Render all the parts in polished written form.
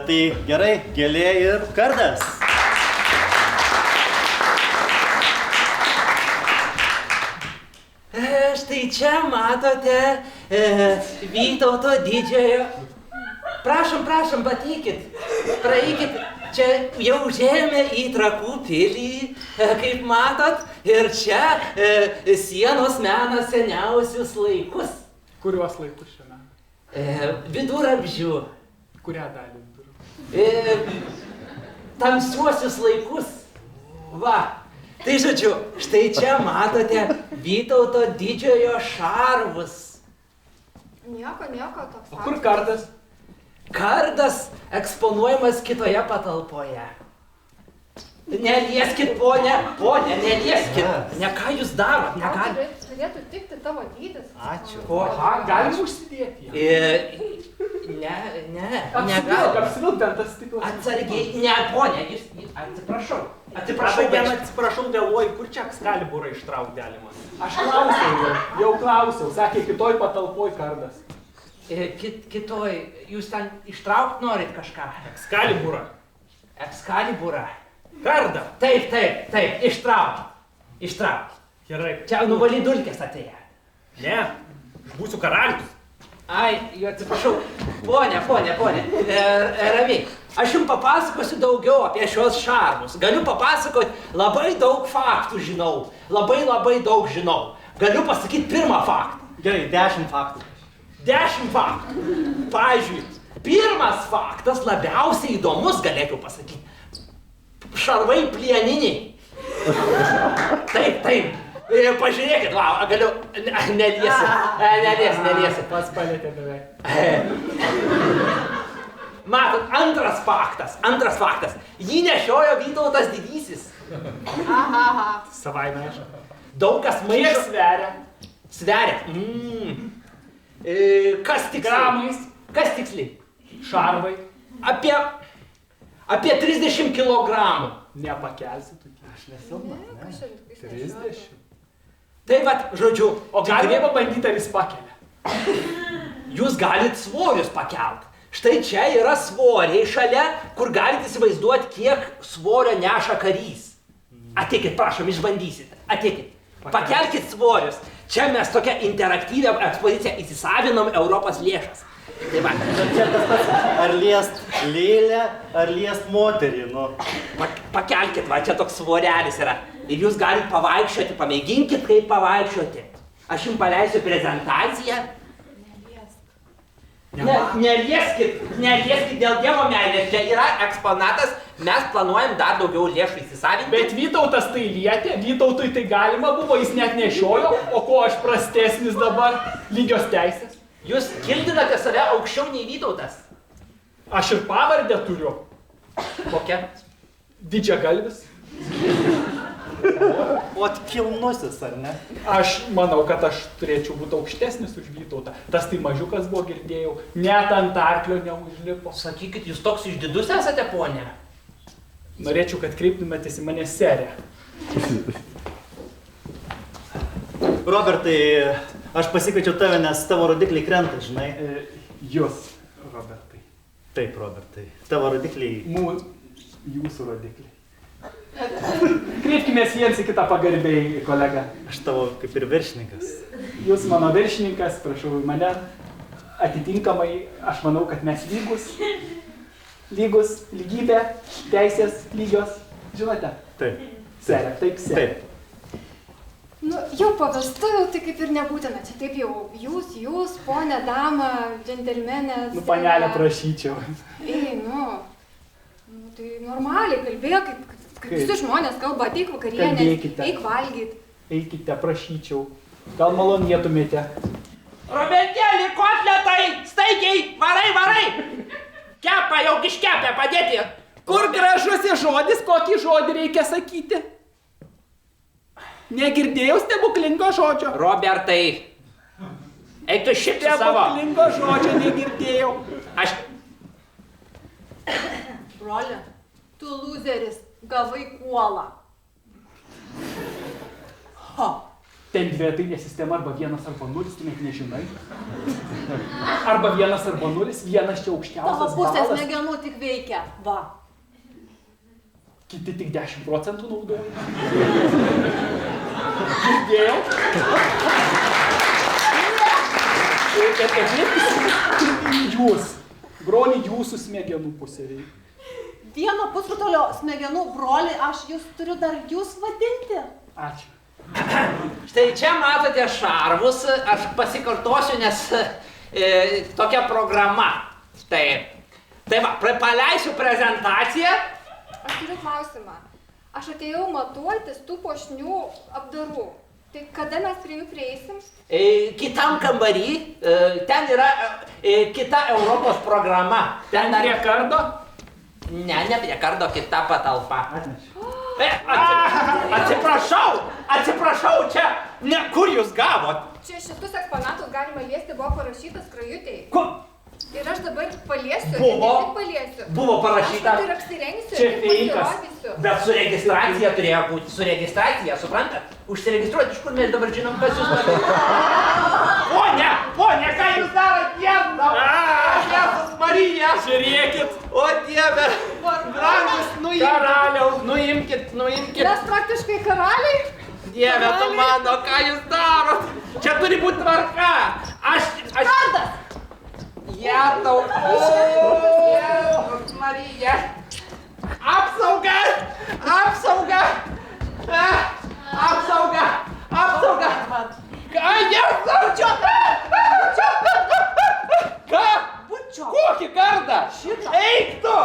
Tai gerai, gėlė ir kardas. Štai čia matote Vytauto didžiojo. Prašom, patikit, praeikit. Čia jau užėjome į Trakų pilį, kaip matot, ir čia sienos mena seniausius laikus. Kuriuos laikus čia mena? Viduramžių. Kurią dalį viduramžių? Tamsiuosius laikus. Va. Tai žodžiu, štai čia matote Vytauto didžiojo šarvus. Nieko, toks. O kur kardas? Kardas eksponuojamas kitoje patalpoje. Nelieskit, ponia, nelieskit. Ne ką jūs darot, negali. Turėtų tikti tavo dydis. Ačiū. Aha, galim užsidėti ją. Negali. Apsivilk ten tas stiklas. Atsargiai, ne, ponia, jūs, atsiprašau. Atsiprašau, vėluoju, kur čia Excaliburą ištraukt galima? Aš klausiau jau klausiau, sakė, kitoj patalpoj kardas. Kitoj, jūs ten ištraukt norit kažką? Excaliburą. Kardą. Taip, ištraukt. Gerai. Čia nuvaly dulkės atėję. Ne, aš būsiu karalius. Ai, jau atsiprašau. Ponia. Ramiai. Aš jums papasakosiu daugiau apie šios šarvus. Galiu papasakoti, labai daug faktų žinau. Labai daug žinau. Galiu pasakyti pirmą faktą. Gerai, 10 faktų. 10 faktų. Pavyzdžiui, pirmas faktas labiausiai įdomus, galėčiau pasakyti. Šarvai plieniniai. Taip. Pažiūrėkit, galiu. Neliesi. Pats palėtė beveik. Matot, antras faktas. Jį nešiojo Vytautas didysis. Aha. Savaime aišku. Daug kas maišo. Sveria. Kas tiksliai? Gramais. Kas tiksliai? Šarvai. Apie 30 kilogramų. Nepakelsi tu. Aš nesilma. 30. Tai vat, žodžiu. O galime pabandyti, ar jis pakelia? Jūs galit svorius pakelt. Štai čia yra svoriai šalia, kur galite įsivaizduoti, kiek svorio neša karys. Ateikit, prašom, išbandysit. Ateikit. Pakelkit svorius. Čia mes tokią interaktyvią ekspoziciją įsisavinom Europos lėšas. Tai va. Čia tas pats, ar liest lėlę, ar liest moterį, nu. Pakelkit, va, čia toks svorelis yra. Ir jūs galite pavaikščioti, pamėginkit, kaip pavaikščioti. Aš jums paleisiu prezentaciją. Nelieskit dėl Dievo meilės. Čia yra eksponatas, mes planuojam dar daugiau lėšų įsisavinti. Bet Vytautas tai lietė, Vytautui tai galima buvo, jis net nešiojo, o ko aš prastesnis dabar, lygios teisės. Jūs kildinate save aukščiau nei Vytautas. Aš ir pavardę turiu. Kokia? Didžiagalvis. O kilnusis, ar ne? Aš manau, kad aš turėčiau būti aukštesnis už Vytautą. Tas tai mažiukas buvo, girdėjau, net ant arklio neužlipo. Sakykit, jūs toks išdidus esate, ponė? Norėčiau, kad kreiptumėtės į mane serę. Robertai, aš pasikviečiau tave, nes tavo rodikliai krenta, žinai. Jūs, Robertai. Taip, Robertai. Tavo rodikliai... Jūsų rodikliai. Kreipkimės viens į kitą pagarbiai, kolega. Aš tavo kaip ir viršininkas. Jūs mano viršininkas, prašau mane. Atitinkamai, aš manau, kad mes lygus. Lygus, lygybė, teisės lygios. Žinote? Taip. Serė, taip, serė. Taip. Nu, jau po vestuvių tai kaip ir nebūtina. Čia taip jau jūs, ponė, dama, džentelmenė. Nu, panelė, prašyčiau. Ei, tai normaliai kalbėk, kaip visi žmonės kalba, ateik vakarienės, Kalbėkite. eik valgyt. Eikite, prašyčiau. Gal malonėtumėte? Robertėlį, kotletai, staigiai, varai! Kepą jau iškepę, padėti. Kur gražusis žodis, kokį žodį reikia sakyti? Negirdėjau stebuklingo žodžio. Robertai, eik tu šipti savo. Stebuklingo žodžio negirdėjau. Aš... Broli, tu lūzeris, gavai kuolą. ten dvietinė sistema arba 1 arba 0, tu net nežinai. Arba 1 arba 0, 1 čia Tavo aukščiausias pusės balas, smegenų tik veikia. Va. kiti tik 10% naudoja. Girdėjau? Jūs, broli, jūsų smegenų pusė veikia. Vieno pusrutulio smegenų broli, aš jūs turiu dar jūs vadinti. Ačiū. Štai čia matote šarvus, aš pasikartosiu, nes tokia programa. Tai va, paleisiu prezentaciją. Aš turiu klausimą. Aš atėjau matuotis tų puošnių apdarų. Tai kada mes prie jų prieisim? Kitam kambarį, ten yra kita Europos programa. Ten prie kardo? Ne prie kardo, kita patalpa. Atsiprašau, čia, ne, kur jūs gavot? Čia šitus eksponatus galima liesti, buvo parašytas skrajutėj. Ko? Ir aš dabar paliesiu, Buvo. ne tik paliesiu. Buvo parašyta. Aš ir apsirengsiu, Čia ir feikas. pasirodysiu. Bet su registracija turėjo būti, su registracija, suprantat? Užsiregistruoti, iš kur mes dabar žinom, kas jūs darot. Ponia, ką jūs darot? Jėzus Marija! Žiūrėkit, O Dieve! Brangus, nuimkit! Mes praktiškai karaliai. Dieve, tu mano, ką jūs darot? Čia turi būti tvarka! Aš... Kardas! Jėtau! Jėzus Marija! Apsauga! Ką Jėzau? Ką? Kokį kardą? Eik tu!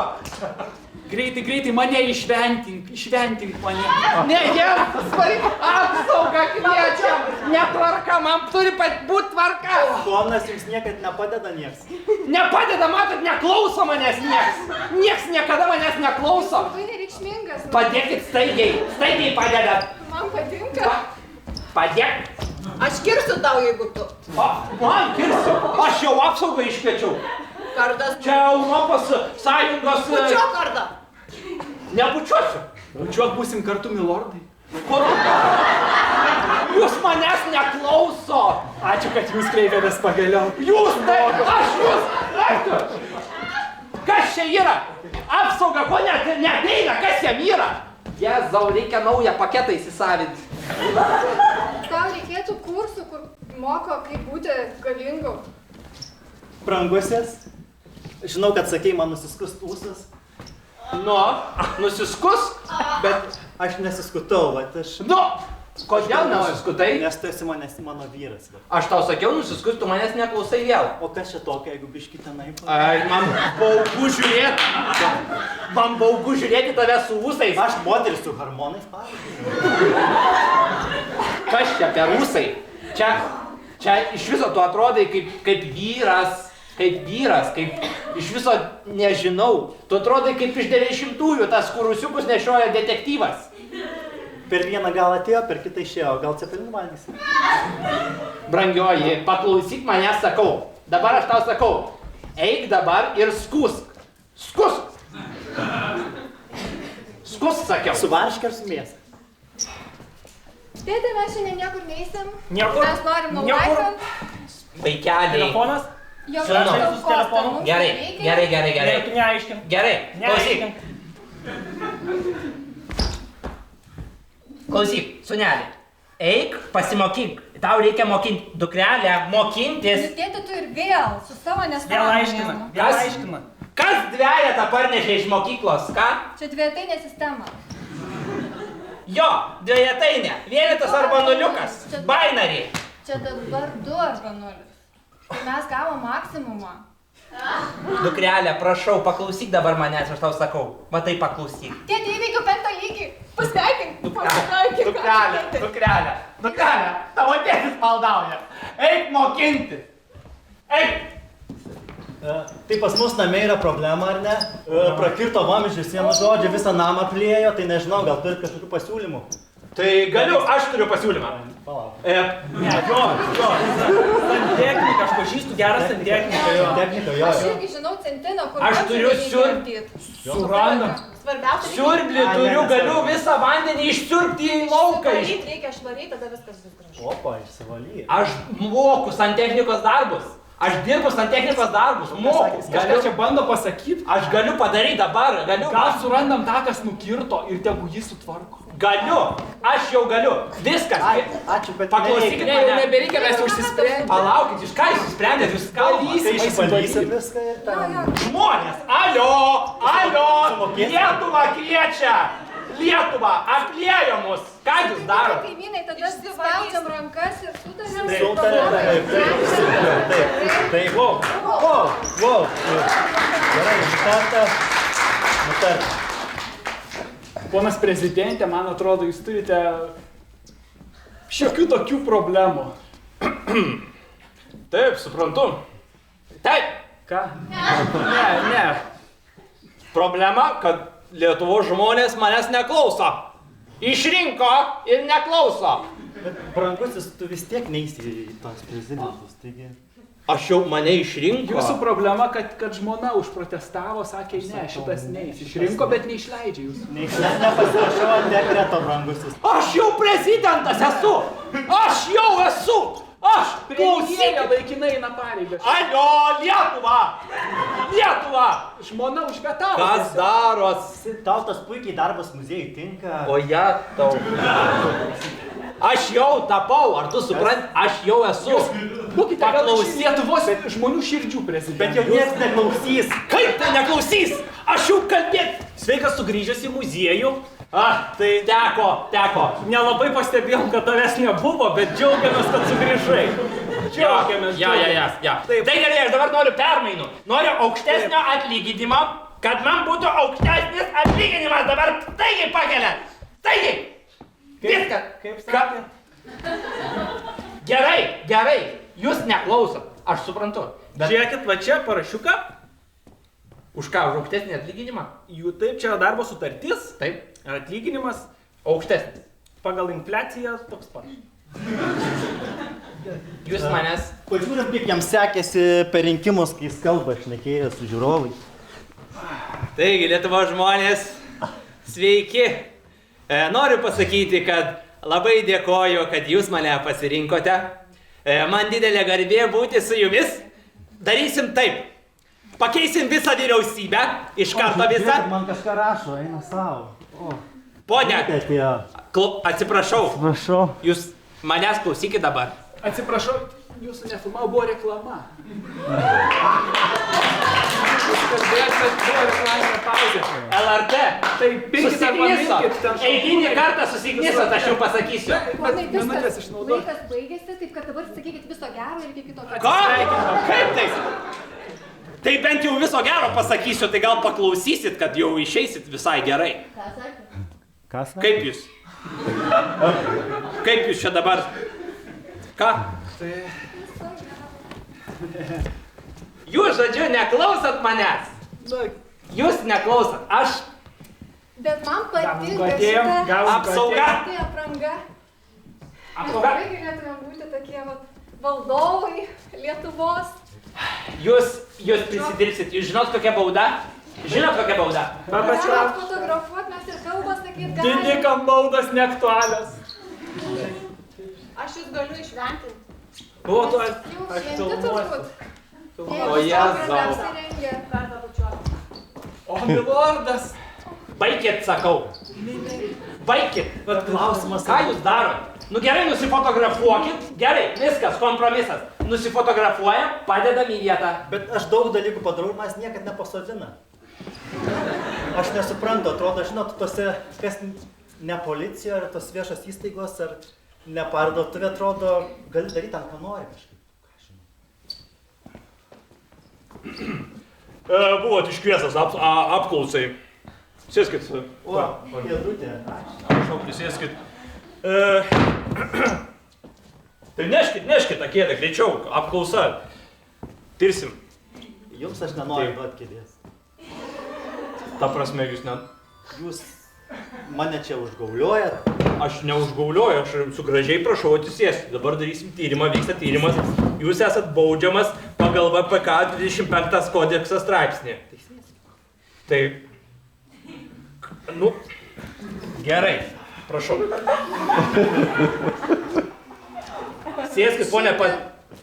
greitai mane išventink mane. Ne, Jėzus Marija! Apsauga kviečiam! Netvarka, man turi būti tvarka! Ponas jums niekad nepadeda nieks. Nepadeda, matot, neklauso manęs nieks. Nieks niekada manęs neklauso. Tai nereikšmingas. Padėkit staigiai padedat. Man patinka. Padėk. Aš kirsiu tau, jeigu tu. Man kirsiu. Aš jau apsaugą iškviečiau. Kardas. Čia Europos Sąjungos... Bučiuok kardą. Nebučiuosiu. Bučiuok būsim kartu, milordai. Kur? Jūs manęs neklauso. Ačiū, kad jūs kreipėtės pagaliau. Jūs tai, aš jūs. Ačiū. Kas čia yra? Apsauga, ko neateina, kas jam yra? Jėzau, reikia naują paketą įsisavinti. Tau reikėtų kursų, kur moko, kaip būti galingu. Brangusis, žinau, kad sakei man nusiskust ūsas, Nu, nusiskus, bet aš nesiskutau, vat aš... nu, kodėl nenusiskutai? Nes tu esi mano vyras. Va. Aš tau sakiau, nusiskus, tu manęs neklausai vėl. O kas čia tokia, jeigu biški tenai? Ai, man baugu žiūrėti. Man baugu žiūrėti tave su ūsais. Aš moteris su hormonais, pavyzdžiui. Kas čia per ūsai? Čia iš viso tu atrodai kaip vyras, kaip iš viso nežinau. Tu atrodai kaip iš 90-ųjų, tas kurusiukus nešioja detektyvas. Per vieną gal atėjo, per kitą išėjo. Gal cepelinų valgysi? Brangioji, paklausyk manęs, sakau. Dabar aš tau sakau. Eik dabar ir skusk. Skusk, sakiau. Su varške ar su mėsa? Tėte, mes šiandien niekur neįsim. Niekur? Mes norim nulaikant. Vaikeliai. Telefonas? Jokio Sūnau. daug kosto, Telefonu? mums Gerai, nereikia. gerai. Tu neaiškin. Gerai, klausyk. Klausyk, sūneli. Eik, pasimokyk. Tau reikia mokinti. Dukrelę, mokintis. Tėte, tu ir vėl su savo Vėl nesąmonėm. aiškina. Kas dvejetą parnešė iš mokyklos, ką? Čia dvietinė sistema. Jo, dvejetainė. Vienetas arba nuliukas. Binary. Čia dabar 2 arba 0. Mes gavom maksimumą. Dukrelė, prašau, paklausyk dabar manęs, aš tau sakau. Matai, paklausyk. Tėte, įveikiau 5 lygį. Pasveikink. Pasveikink. Dukrelė, tavo tėtis maldauja. Eik mokinti. Eik. Tai pas mus namie yra problema, ar ne? Prakirto vamzdžius, vienu žodžiu, visą namą plėjo, tai nežinau, gal turit kažkokių pasiūlymų. Tai galiu, aš turiu pasiūlymą. Palauk. Ne, jo. Santechnika, aš pažįstu gerą santechniką, jo. Technika, jo. Aš irgi žinau centiną, kur... Aš turiu surandam. Surandam. Svarbiausia, Siurblį turiu, galiu visą vandenį išsiurbti į lauką. reikia švariai, tada viskas bus gražu. Opa, išsivaly. Aš moku santechnikos darbus. Aš dirbu santechnikos darbus. Moku. Kažką čia bando pasakyti. Aš galiu padaryti dabar. Galiu. Gal surandam tą, kas nukirto ir tegu jį sutvarko. Galiu. Aš jau galiu. Viskas. Ačiū, bet Paklausykit Ne, jau mane. nebereikia, mes jau išsisprendėm. Palaukit, jūs ką jūs išsprendėt? Jūs kalbate. Tai išvalysit viską ir ten. Žmonės, alio, Sumokėsit? Lietuva kviečia. Lietuva apliejo mus. Ką jūs darote? Kaimynai, tada spaudžiam rankas ir sutarėm. Taip. Wow. Gerai, nutarta. Ponas prezidentė, man atrodo, jūs turite šiokių tokių problemų. Taip, suprantu. Taip. Ką? Ne. Problema, kad Lietuvos žmonės manęs neklauso. Išrinko ir neklauso. Bet, brangusis, tu vis tiek neįsi į tos prezidentus, taigi... Aš jau mane išrinko. Jūsų problema, kad žmona užprotestavo, sakė, ne, šitas neis. Išrinko, bet neišleidžia jūsų. Nepasirašau ant dekreto, brangusis. Aš jau prezidentas esu. Aš jau esu. Aš Klausykė, laikinai eina pareigas. Alio, Lietuva. Žmona užvetavo. Kas daros? Tau tas puikiai darbas muziejui tinka. O ja tau. Aš jau tapau, ar tu supranti, aš jau esu. Būkite, Paklausy- Lietuvos žmonių širdžių prezidentas. Bet jau niekas neklausys. Kaip tai neklausys? Aš jau kalbėt. Sveikas sugrįžęs į muziejų. Tai teko. Nelabai pastebėjom, kad tavęs nebuvo, bet džiaugiamės, kad sugrįžai. Džiaugiamės. Ja. Tai gerai, aš dabar noriu permainų. Noriu aukštesnio atlyginimo, kad man būtų aukštesnis atlyginimas. Dabar staigiai pakelia. Staigiai. Viskas. Kaip sakė? Gerai. Jūs neklausot. Aš suprantu. Bet Žiūrėkit, va čia parašiuką. už ką? Už aukštesnį atlyginimą? Jų taip, čia darbo sutartis. Taip. Atlyginimas Aukštesnis. pagal infliaciją toks pat. Jūs manęs. Pažiūrėm, kaip jam sekėsi per rinkimus, kai jis kalba, šnekėjo su žiūrovai. Taigi, Lietuvos žmonės, sveiki. Noriu pasakyti, kad labai dėkoju, kad jūs mane pasirinkote. Man didelė garbė būti su jumis. Darysim taip. Pakeisim visą vyriausybę. Iš karto visą. Žiūrėkit, man kažką rašo, eina savo. Pone, atsiprašau. Prašau. Jūs manęs klausykit dabar. Atsiprašau, jūsų nefilmavo, buvo reklama. Jūs kalbėjot, kad buvo reklaminė pauzė. LRT. Tai pirkite arba Susiknisot. minkit ten šaukimą. Eilinį kartą susiknisot, aš jau pasakysiu. Ponai, minutės viskas, išnaudot. laikas baigėsi, taip kad dabar sakykit viso gero ir iki kito karto. Ką? Kaip tai? Tai bent jau viso gero pasakysiu, tai gal paklausysit, kad jau išeisit visai gerai. Ką sakė? Kas? Kaip jūs? Kaip jūs čia dabar? Ką? Jūs, žodžiu, neklausot manęs. Jūs neklausot. Aš Bet man patinka Atėjom, šita gavom apsauga. pati apranga. Mes Apsauga. tikrai galėtume būti tokie vat valdovai Lietuvos. Jūs prisidirbsit. Jūs žinot, kokia bauda? Žinot, kokia bauda? Galit fotografuot, mes ir kalbą sakyt galim. Didikam baudos neaktualios. Aš jūs galiu išventinti. Buvo to, Jau aš šiandien filmuosiu. turbūt. O Jėzau. Apsirengę. Kartą bučiuoju. O milordas. Baikit, sakau. Baikit. Bet klausimas. Ką jūs darot? Nu gerai, nusifotografuokit. Gerai, viskas, kompromisas. Nusifotografuojam, padedam į vietą. Bet aš daug dalykų padarau ir manęs niekad nepasodina. Aš nesuprantu, atrodo, žinot, tose, kas ne policija, ar tos viešos įstaigos, ar ne parduotuvė, atrodo, gali daryti tam, ką nori kažkaip. Buvot iškviestas apklausai. Sėskit. O, kėdutė. Prašau, prisėskit. Tai neškit tą kėdę, greičiau, apklausa. Tirsim. Jums aš nenoriu duoti kėdės. Ta prasme, jūs net... Jūs mane čia užgauliojat. Aš neužgaulioju, aš su gražiai prašau atsisėsti. Dabar darysim tyrimą, vyksta tyrimas. Jūs esat baudžiamas pagal VPK 25 kodeksą straipsnį. Taip. Nu, gerai, prašau. Sėskis, ponė,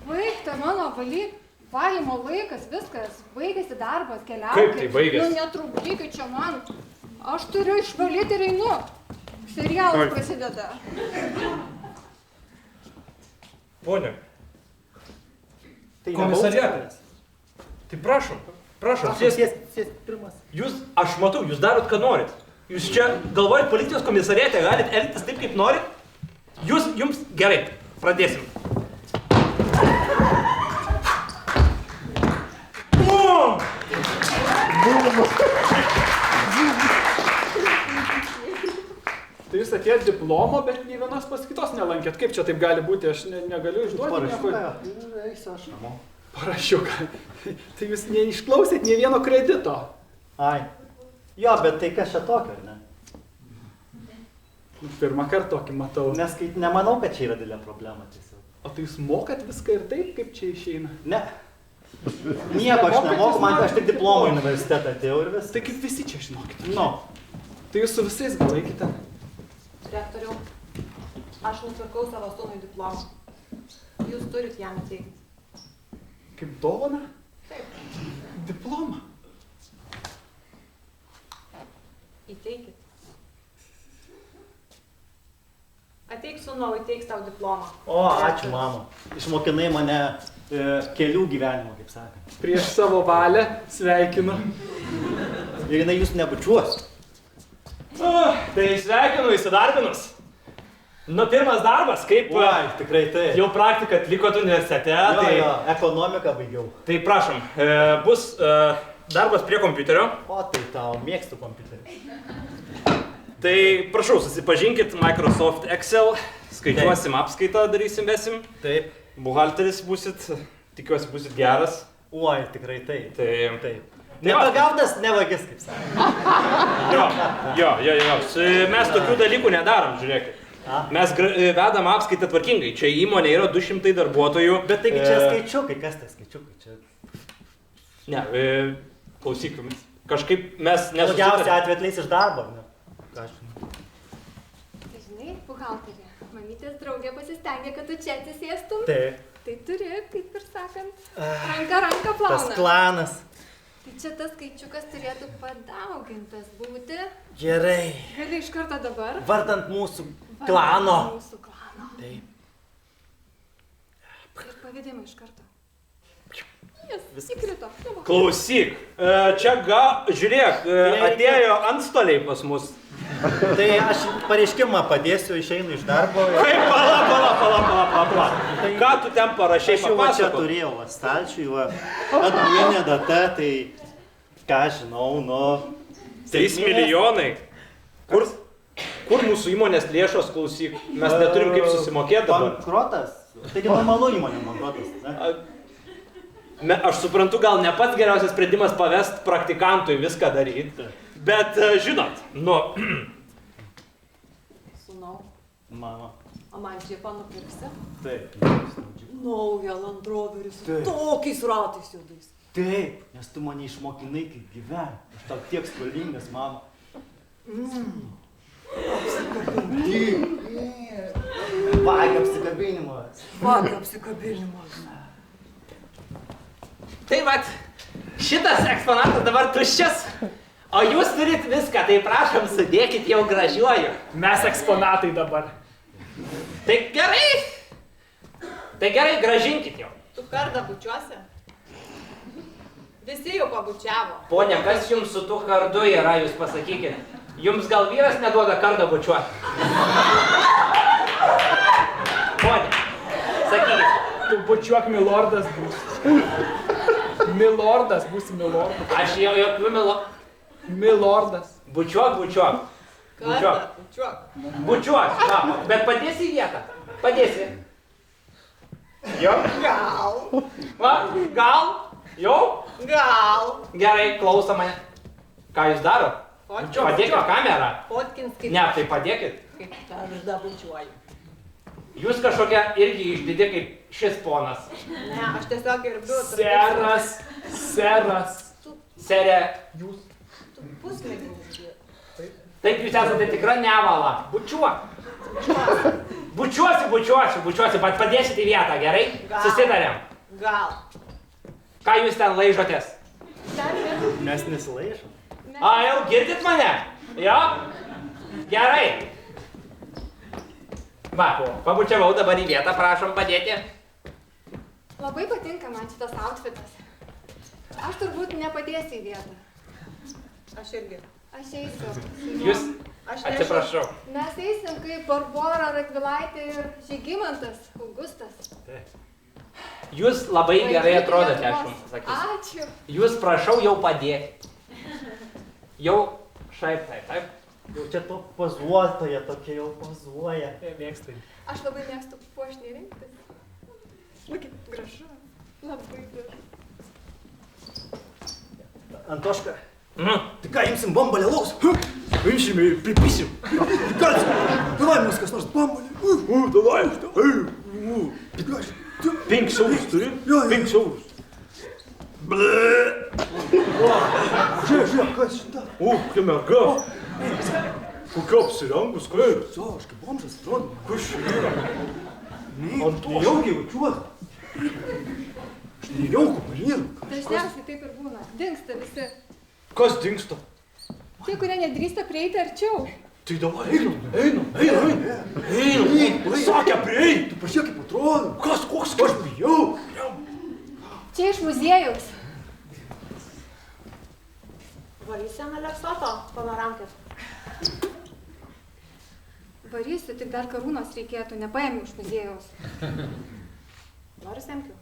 Baigta mano valymo laikas, viskas. Baigėsi darbas, keliaukit. Kaip tai baigėsi? Nu, netrukdykit čia man. Aš turiu išvalyti ir einu. Serialas prasideda. Ponė, Tai komisariatas. Tai prašom, sėskis. Sėsk pirmas. Jūs, aš matau, jūs darot, ką norit. Jūs čia galvojat policijos komisariate, galit elgtis taip, kaip norit. Jums gerai, pradėsim. Tai jūs atėjot diplomo, bet nei vienos pas kitos nelankėt. Kaip čia taip gali būti? Aš negaliu išduoti nieko. Eisiu aš namo. Parašiuką. Tai jūs neišklausėt nei vieno kredito. Ai. Jo, bet tai kas čia tokio, ar ne? Pirmą kartą tokį matau. Nes nemanau, kad čia yra didelė problema tiesiog. O tai jūs mokat viską ir taip, kaip čia išeina? Ne. Nieko aš nemoku, aš tik diplomą į universitetą atėjau ir vis. Tai kaip visi čia žinokit. Nu. Tai jūs su visais gal laikite? Rektoriau, aš nupirkau savo sūnui diplomą. Jūs turit jam įteikti. Kaip dovana? Taip. Diplomą? Įteikit. Ateik sūnau, įteiks tau diplomą. O, ačiū mama. Išmokinai mane kelių gyvenimų, kaip sakant. Prieš savo valią sveikinu. Ir jinai jūs nebučiuos. Tai sveikinu įsidarbinus. Nu, pirmas darbas, kaip Oi, tikrai tai. jau praktiką atlikot universitete. Jo, ekonomiką baigiau. Tai prašom, bus darbas prie kompiuterio. O, tai tau mėgstu kompiuterį. Tai prašau, susipažinkit Microsoft Excel, skaičiuosim apskaitą, darysim, vesim. Taip. Buhalteris būsit, tikiuosi būsit geras. Oi, tikrai taip. Taip. Nepagautas, nevagis, kaip sakant. Jo. Mes tokių dalykų nedarom, žiūrėkit. Mes vedam apskaitą tvarkingai. Čia įmonė yra 200 darbuotojų. Bet taigi čia skaičiukai, kas tai skaičiukai čia? Ne, klausykim. Kažkaip mes Daugiausiai nesusitarėm. atveju atleis iš darbo, ne? Ką aš žinau. Tai žinai, buhalterė, mamytės draugė pasistengė, kad tu čia atsisėstum. Taip. Tai turi, kaip ir sakant, ranka plauna. Tas klanas. Tai čia tas skaičiukas turėtų padaugintas būti. Gerai. Gali iš karto dabar. Vardant mūsų klano. Mūsų klano. Taip. Ir pavydėjimai iš karto. Jis įkrito. Nu, va. Klausyk, čia žiūrėk, atėjo antstoliai pas mus. Tai aš pareiškimą padėsiu, išeinu iš darbo. Kaip, pala. Ką tu ten parašei, Aš jau va čia papasakok. turėjau, va, stalčiui, va, atbulinė data, tai ką žinau, nu... 3 milijonai. Kur mūsų įmonės lėšos, klausyk? Mes neturim kaip susimokėti dabar. Bankrotas? Taigi normalu įmonė bankrotas, ne? Aš suprantu, gal ne pats geriausias sprendimas pavest praktikantui viską daryti. Bet, žinot, nu... Sūnau, Mama. o man džipą nupirksi? Taip. Naują Land Roverį su tokiais ratais juodais. Taip, nes tu mane išmokinai kaip gyventi. Aš tau tiek skolingas, mama. Vagia apsikabinimas. Vagia apsikabinimas. Tai vat, šitas eksponatas dabar tuščias, o jūs turit viską, tai prašom sudėkit jau gražiuoju. Mes eksponatai dabar. Tai gerai, gražinkit jau. Tu kardą bučiuosi? Visi jau pabučiavo. Ponia, kas jums su tuo kardu yra, jūs pasakykit. Jums gal vyras neduoda kardą bučiuoti? Ponia, sakykit. Tu bučiuok milordas būsi. Milordas būsi milordas. Aš jau jokių Milordas. Bučiuok. Kardą bučiuok. Bučiuok, va, bet padėsi į vietą. Padėsi. Jo? Gal. Va, gal? Jau? Gal. Gerai, klauso mane. Ką jūs darot? Padėkit kamerą. Fotkins kaip... Ne, tai padėkit. Kaip tažda bučiuoju. Jūs kažkokia irgi išdidi kaip šis ponas. Ne, aš tiesiog gerbiu. Seras. Serė, Jūs. Tu pusmėginis. Taip jūs esate tikra nevala. Bučiuok. Bučiuosiu, bet padėsit į vietą, gerai? Gal. Susitarėm. Gal. Ką jūs ten laižotės? Mes nesilaižom. A, jau girdit mane? Jo? Gerai. Va, pabučiavau dabar į vietą, prašom padėti. Labai patinka man šitas outfitas. Aš turbūt nepadėsiu į vietą. Aš irgi. Aš eisiu. Jūs, Aš atsiprašau. Mes eisim kaip Barbora Radvilaitė ir Žygimantas Augustas. Jūs labai gerai atrodote, aš jums sakysiu. Ačiū. Jūs prašau jau padėti. Jau šaip taip. Jau čia to pozuotoja tokia jau pozuoja. Mėgstai. Aš labai mėgstu puošnį rinktis. Labai gražu. Labai gražu. Antoška, Mhm. tai ką imsim bombalę laus? Imsim ir pripysim. Davai mums kas nors bombalį. Davai. Pink saus turi? Pink saus. Žiūrėk, kas šitą. O, kokia merga. Kokia apsirengus, kaip? So, aš kaip bomžas atrodo. Kas čia yra? Nejaukiai vačiuoju. Aš nejauku palynu. Dažniausiai taip ir būna. Dingsta visi. Kas dingsta? Tie, kurie nedrįsta prieiti arčiau. Tai davai, einam. Sakė prieit. Tu pažiūrėk kaip atrodo. Kas, koks, Aš bijau. Čia iš muziejaus. Varysim Aleksoto panoramkės. Varysiu, tik dar karūnos reikėtų, nepaėmiau iš muziejaus. Nori semkių?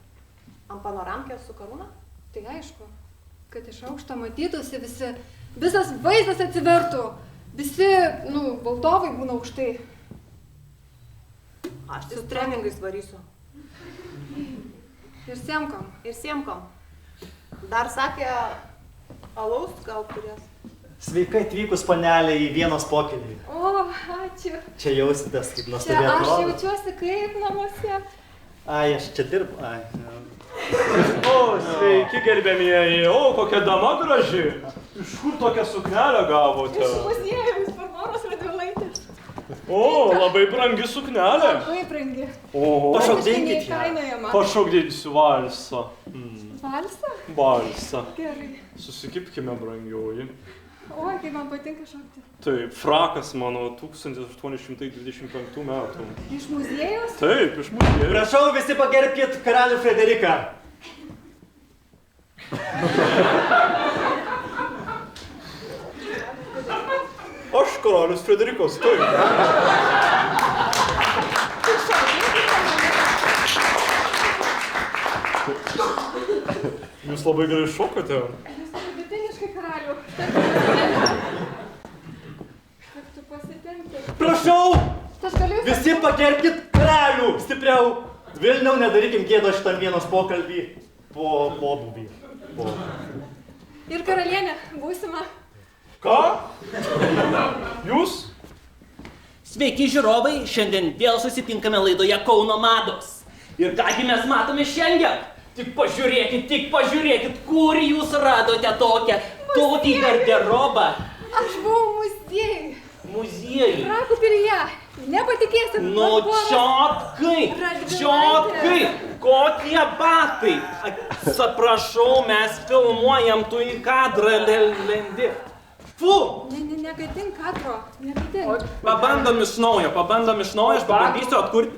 Ant panoramkės su karūna? Tai aišku, kad iš aukšto matytųsi visi, visas vaizdas atsivertų. Visi, valdovai būna aukštai. Aš su treningais varysiu. Ir semkom. Ir siemkom. Dar sakė, alaus gal turės. Sveikai atvykus panelė į Vienos pokylį. O, ačiū. Čia jausitės kaip Čia nuostabiai aš atrodo. jaučiuosi kaip namuose. Ai, aš čia dirbu. Ai, O, sveiki gerbėmieji. O, kokia dama graži. Iš kur tokią suknelę gavote? Iš muziejaus Barboros Radvilaitės. O, labai brangi suknelė. Labai brangi. O, Pašokdinkit ją. Neįkainojama. pašokdinsiu valsą. Valsą? Valsą. Gerai. Susikipkime, brangioji. Oi, kaip man patinka šokti. Taip, frakas mano 1825 metų. Iš muziejaus? Taip, iš muziejų. Prašau, visi pagerbkit karalių Frederiką. Aš karalius Frederikas, taip. Jūs labai gerai šokate. Jūs vidutiniškai karalių. Tektų pasitempti. Prašau, Aš galiu jūs... visi pagerbkit karalių. Stipriau. Vilniau nedarykim gėdo šitam Vienos pokalbį po pobūvį. Ir karalienė, būsima. Ką? Jūs? Sveiki žiūrovai, šiandien vėl susitinkame laidoje Kauno mados. Ir kągi mes matome šiandien? Tik pažiūrėkit, kur jūs radote tokį garderobą. Aš buvau muziejui. Muziejui. Trakų pilyje. Nepatikėsit. Nu, čiotkai, kokie batai. Atsiprašau, mes filmuojam, tu į kadrą lendi. Fu! Negadink kadro. Negadink. Pabandom iš naujo, aš pabandysiu atkurti.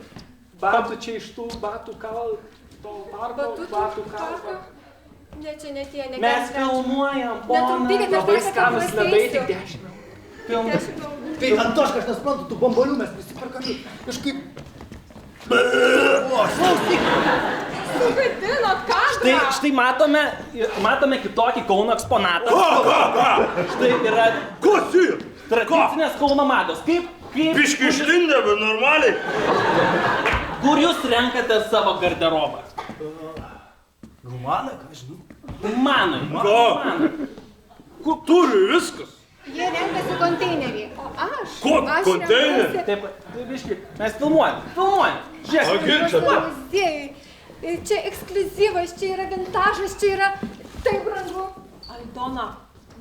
Batų čia iš tų batų kal... Batų kalba. Ne, čia ne tie, ne Mes filmuojam, pona. Netrumpykit, aš Labai dar skanus kartą ledai, pasiteisiu. tik 10 eurų. Filmuojam. Tai Antoška, aš nesuprantu, tų bombolių mes prisiperkami kažkaip... Sugadinot kadrą. Štai matome kitokį Kauno eksponatą. Štai yra Kas yra? tradicinės Kauno mados. Kaip Biški išlindė, bet normaliai. kur jūs renkate savo garderobą? Gumaną, ką žinau. Manai. Turi viskas. Jie renkasi konteinerį, o aš... Ko aš konteinerį? renkuosi Taip, biški, mes filmuojam. Žiūrėk. Agi, čia. muziejui. Ir čia ekskliuzyvas, čia yra vintažas, čia yra taip brangu. Aldona,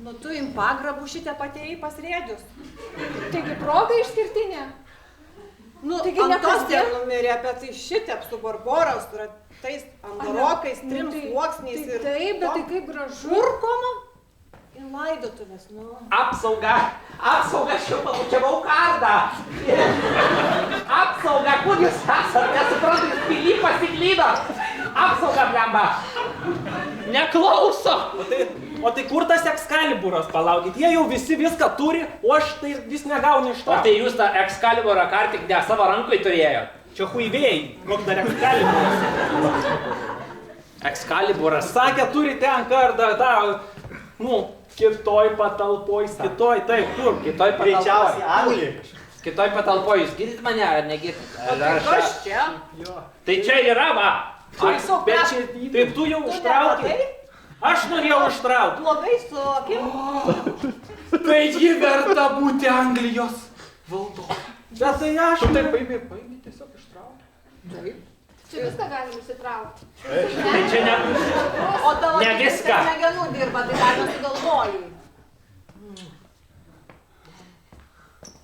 Nu, tu im pagrabų šitą patėjai pas rėdžius. Taigi proga išskirtinė. Nu, Taigi ant tos nekasdien? ten numirė, bet tai šitą su barboros, su tais andorokais, trim sluoksniais ir... Taip, bet tai kaip gražu. Urkoma? Į laidotuvės, nu. Apsauga, aš jau pabučiavau kardą. Apsauga, kur jūs esate? Nesuprantu, jūs pily pasiklydo. Apsauga, blemba. Neklauso. O tai kur tas Excaliburas, palaukit, jie jau visi viską turi, o aš tai vis negaunu iš to. O tai jūs tą Excaliburą kar tik ne savo rankoje turėjot. Čia huivėjai, koks dar Excaliburas. Excaliburas. Sakė, turi ten kardą, kitoj patalpoj, taip, kur? Kitoj Greičiausiai patalpoj. Anglijai. Kitoj patalpoj. Jūs girdit mane ar negirdit? O tai kas čia? Tai čia yra, va. Tiesiog, Bet čia, tai tu jau užtraukė. Aš norėjau užtraukti. Blogai su akim? Tai ji verta būti Anglijos valdovė. Bet tai aš. Tu taip paimi tiesiog ištraukti. Taip. Čia viską galim įsitraukti. Tai čia ne... O tavo Ne viską. smegenų dirba, tai dar nesugalvojai.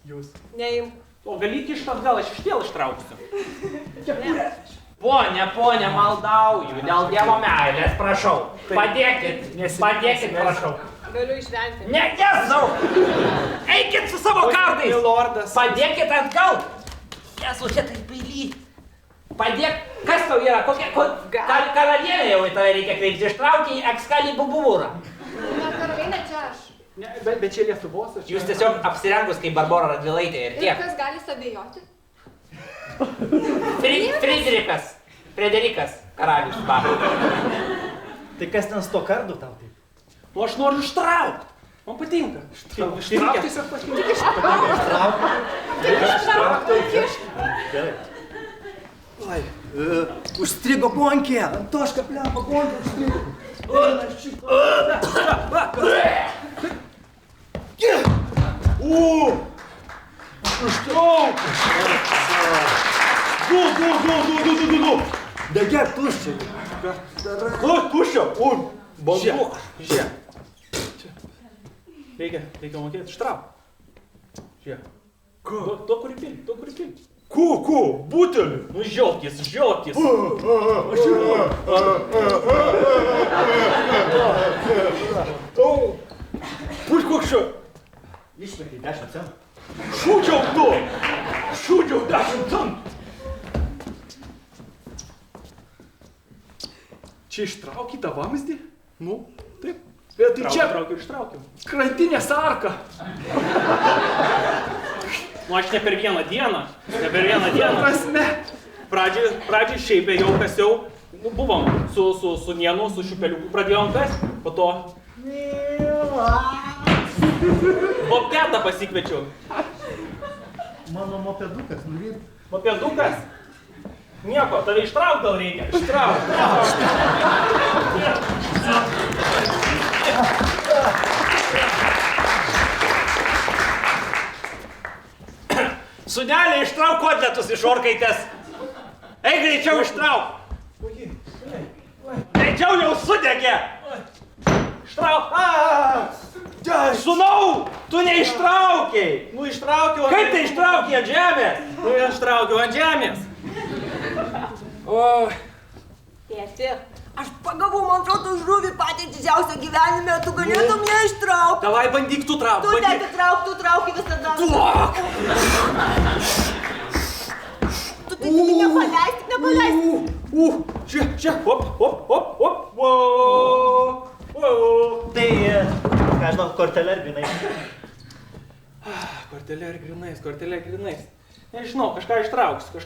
Jūs. Neimk. O galit iš atgal, aš iš vėl ištrauksiu. Ponia, maldauju, dėl Dievo meilės, prašau. Padėkit, prašau. Galiu išvengti. Ne, Jėzau! Eikit su savo kardais! Lordas. Padėkit atgal! Jėzau, čia tai baily. Padėk, kas tau yra? Karalienė jau į tave reikia kreiptis, ištraukė į Excaliburą. Ne, karalienė, čia aš. Ne, bet čia Lietuvos, aš čia... Jūs tiesiog apsirengus kaip Barbora Radvilaitė ir Ir tiek. kas gali sabėjoti? Frederikas, karalius. Va. Tai kas ten su to kardu tau taip? Nu, aš noriu ištraukti. Man patinka. Ištraukti tiesiog patinka. Gerai. Oi, užstrigo bonkė, Antoška plepa bonkė užstrigo. Ištrauk! Du! Degėk tuščiai. Tuščia! Banduk! Reikia mokėti ištraukti. Žiūrėk. To kuri pili. Ku, butelį! Nu, žiokis. Puš koks čia! Išmetė 10 centų. Šūdžiau 10 centų! Čia ištrauki tą vamzdį? Nu, taip. Bet tai čia Ištraukiau. krantinės arka. Nu, aš ne per vieną dieną. Prasme. Pradžiai šiaip jau kasiau. Nu, buvom su Nienu, su Šiupeliuku pradėjom kas. Po to... Mopetą pasikviečiau. Mano mopedukas, nuvyt. Mopedukas? Nieko, tave ištrauk gal reikia. Sūnelė, ištrauk kotletus iš orkaitės. Eik greičiau ištrauk. Greičiau jau sudegė. Ištrauk. Sūnau, tu neištraukiai. Nu, ištraukiau. Kaip tai ištraukiai ant žemės? Nu, aš traukiau ant žemės. O, Tėti, aš pagavau, man atrodo, žuvį patį didžiausią gyvenime, tu galėtum ją ištraukti. Davai, bandyk tu trauk. Tu tėti trauki visada. duok. Tu tai nepaleisk. Čia, hop. Tai, ką žinau, kortelė ir grinai. Kortelė ir grinais. Nežinau, kažką ištrauksiu.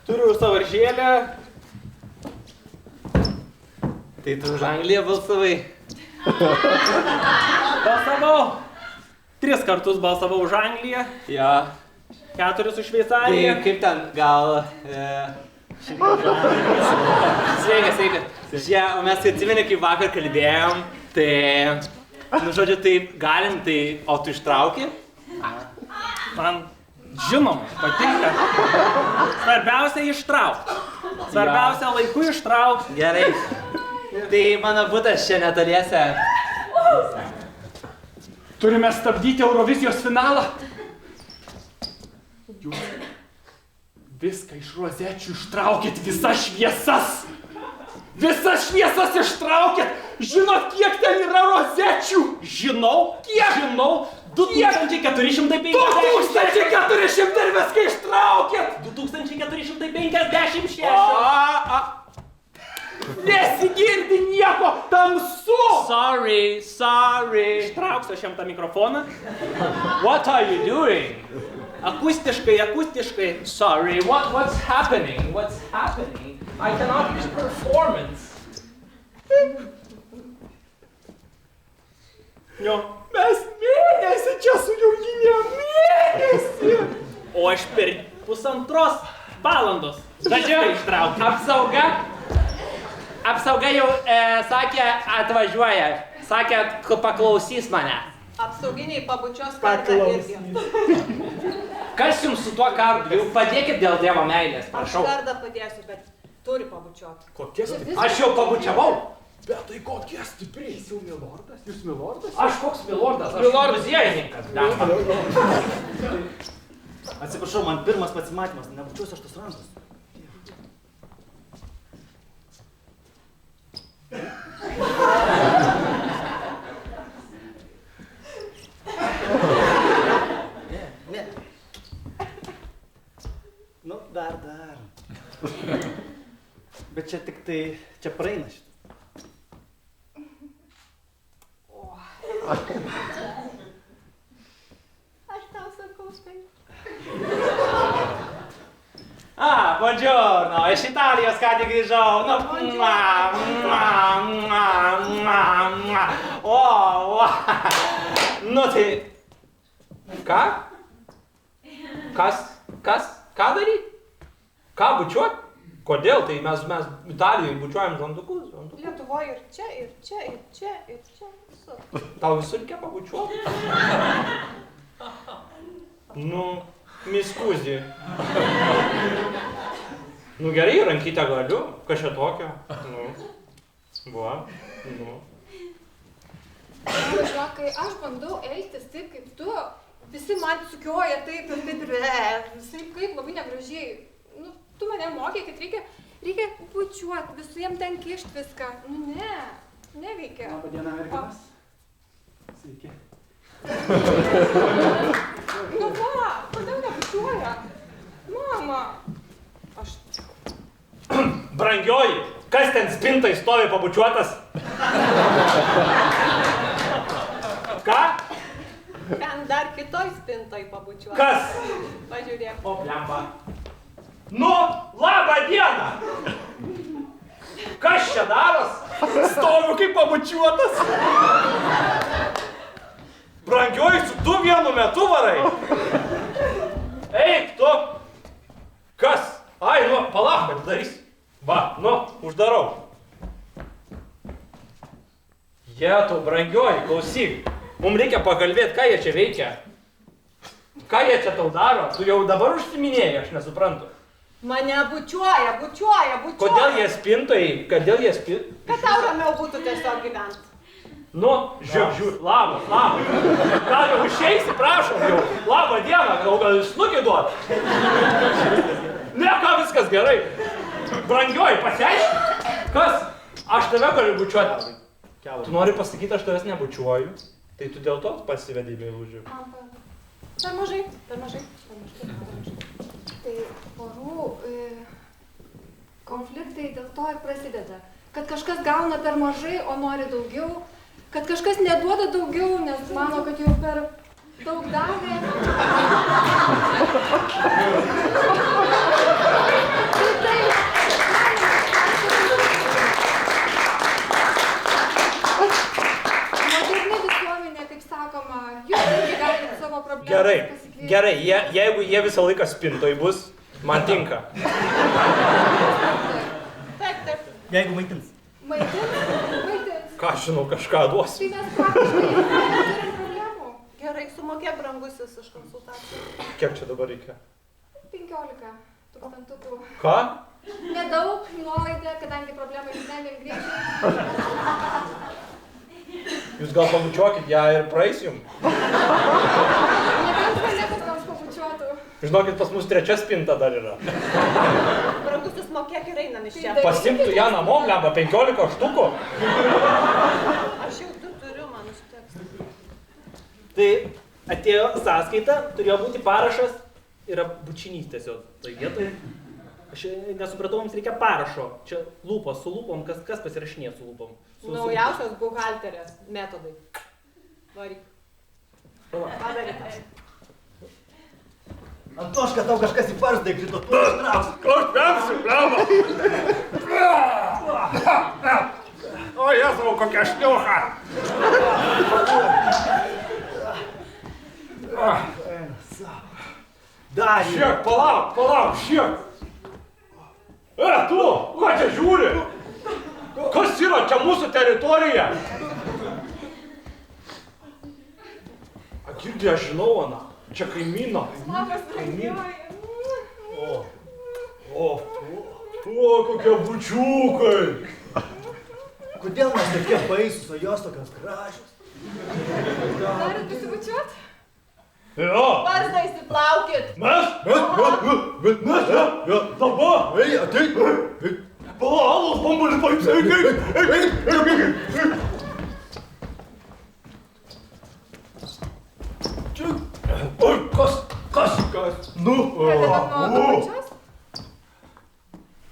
Turiu sąvaržėlę. Tai tu už Angliją balsavai? Balsavau. 3 kartus balsavau už Angliją, Jo. 4 už Tai Šveicariją. kaip ten, gal... Sveikas. Čia, mes atsimeni, kaip vakar kalbėjom, tai... Nu, žodžiu, tai galim, tai... O tu ištrauki? Man žinoma, patinka. Svarbiausia ištraukti. Svarbiausia laiku ištraukti. Gerai. Tai mano butas čia netoliese. Turime stabdyti Eurovizijos finalą. Jūs viską iš rozečių ištraukėt, visas šviesas. Visas šviesas ištraukėt. Žinot, kiek ten yra rozečių? Žinau, Kiek? žinau, 2450. 2400 ir viską ištraukėt. 2456. Nesigirdi nieko, tamsu. Sorry. Ištrauksiu aš jam tą mikrofoną. What are you doing? Akustiškai. Sorry, what's happening? What's happening? I cannot use performance. Jo. Mes mėnesį čia su jaunimė, mėnesį. O aš per 1,5 valandos. Žodžiu, Ištraukiu. apsauga jau atvažiuoja. Sakė, paklausys mane. Apsauginiai pabučios kartą irgi. Kas jums su tuo kardu? Jau padėkit dėl Dievo meilės, Aš prašau. kartą padėsiu, bet turi pabučiuoti. Kokie stipriai? Aš jau pabučiavau. Bet tai kokie stipriai? Jūs jau milordas? Jūs milordas? Aš koks milordas? Aš muziejininkas. Atsiprašau, man pirmas pasimatymas, nebučiuosiu aš tos rankos. Ne. Nu, dar. Bet čia tik tai, čia praeina šitą. Aš tau sakau, spėju. Buongiorno, iš Italijos ką tik grįžau. Nu tai... Ką? Ką daryt? Ką bučiuot? Kodėl? Tai mes Italijoje bučiuojam žandukus. Lietuvoje ir čia. Visur. Tau visur reikia pabučiuot? Nu, miskuzi. Nu gerai, rankytę galiu. Kas čia tokio? Žinok, kai aš bandau elgtis taip kaip tu, visi man sukioja taip ir visaip kaip labai negražiai. Nu, tu mane mokė, kad reikia bučiuoti, visiems ten kišt viską. Nu ne, neveikia. Labadiena, merginos. Sveiki. Nu va, kodėl nebučiuoja? Mama. Brangioji, kas ten spintai stovi pabučiuotas? Ką? Ten dar kitoj spintoj pabučiuoti. Kas? Pažiūrėk. O, blemba. Nu, labą dieną! Kas čia daros? Stoviu kaip pabučiuotas. Brangioji, tu vienu metu varai? Eik tu! Kas? Ai, nu, palauk, kad darys. Va, nu, uždarau. Jetu, brangioji, klausyk. Mums reikia pakalbėti, ką jie čia veikia. Ką jie čia tau daro? Tu jau dabar užsiminėjai, aš nesuprantu. Mane bučiuoja. Kodėl jie spintojai? Kad tau ramiau būtų tiesiog gyventi. Nu, žiūrėk, labas. Gal jau išeisi, prašom jau. Labą dieną, gal snukį duot. Ne, ką viskas gerai. Brangioji, pasiaiškink. Kas? Aš tave galiu bučiuoti. Tu nori pasakyti, aš tavęs nebučiuoju. Tai tu dėl to pasivedai meilužiu. Per mažai. Tai porų konfliktai dėl to ir prasideda. Kad kažkas gauna per mažai, o nori daugiau. Kad kažkas neduoda daugiau, nes mano, kad jau per daug davė. Moderni visuomenė, kaip sakoma, jūs irgi galite savo problemas pasikviesti. Gerai, jeigu jie visą laiką spintoj bus, man tinka. Taip. Jeigu maitins. Maitins. Ką žinau, kažką duos. Tai mes praktiškai neturim problemų. Gerai, sumokėk brangusis už konsultaciją. Kiek čia dabar reikia? 15 tūkstantukų. Ką? Nedaug, nuolaida, kadangi problema išsprendėm greitai. Jūs gal pabučiuokit ją ir praeis jum. Nebent kolegos nors pabučiuotų. Žinokit, pas mus 3 spinta dar yra. Brangusis, mokėk ir einam iš čia. Pasimtų ją namo, lemba 15 štukų. Aš jau 2 turiu, man užteks. Tai atėjo sąskaita, turėjo būti parašas, yra bučinys tiesiog. Tai vietoj. Aš nesupratau, mums reikia parašo. Čia lūpos, su lūpom, kas pasirašinė su lūpom? Naujausios buhalterės metodai. Varyk. Padarytas. Antoška, tau kažkas į barzdą įkrito, tu ištrauks. Aš vemsiu, lemba. O, Jėzau, kokia šniucha. Dar Šiek, palauk, šiek. Tu, ką čia žiūri? Kas yra čia mūsų teritorija? Girdė, aš žinau, Ana. Čia kaimyno. Labas, brangioji. O, kokie bučiukai. kodėl mes tokie baisūs, o jos tokios gražios? Norit pasibučiuot? Jo. Barzdą įsiplaukit. Mes? Dabar. Ei, ateik. Palalos, bambulis, paimsi, eik. Oi, kas? Nu, Pabučios?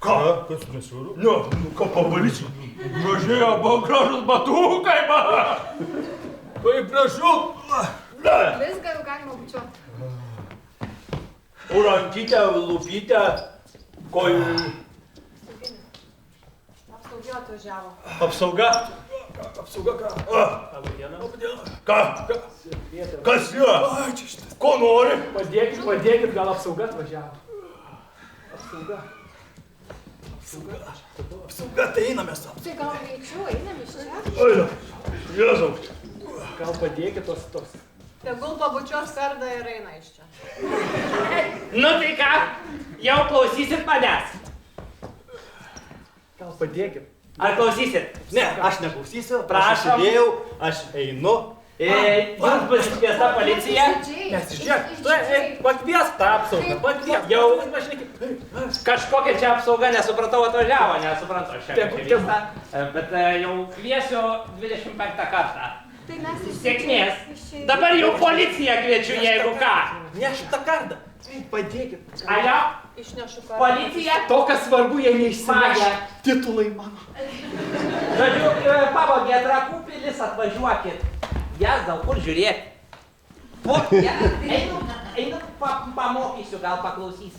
ką? Kas nesvaru? Ne, ką pavalysiu? Gražus batukai, Kaip prašau. Viską jau galima bučiuot. Rankytę, lūpytę, kojų. Apsaugio atvažiavo. Apsauga? Apsauga ką? Ką? Kas yra? Ko nori? Padėkit, gal apsauga atvažiavo. Apsauga, tai einame savo. Tai gal greičiau einam iš čia? Eina. Jėzau. Gal padėkit tos. Tegul pabučios kardą ir eina iš čia. Nu tai ką, jau klausysit manęs? Gal padėkit. Ar klausysit? Ne, aš neklausysiu. Prašom. Aš įdėjau, aš einu. Jums bus iškviesta policija. Nesižiūrėk. Pakviesk tą apsaugą, pakviesk. Jau kažkokia čia apsauga, nesupratau, atvažiavo, nesuprantu aš čia kaip vyksta. Bet jau kviesiu 25 kartą. Tai mes Sėkmės. Dabar jau policiją kviečiu, jeigu ką. Neš tą kardą. Padėkit. Alio, Išnešu kardą. policija. To, kas svarbu, jie neišsivežė. Maja. Titulai mano. Žodžiu, pavogė Trakų pilis, atvažiuokit. Jazdau, kur žiūrėk? O, einu, pamokysiu, gal paklausys.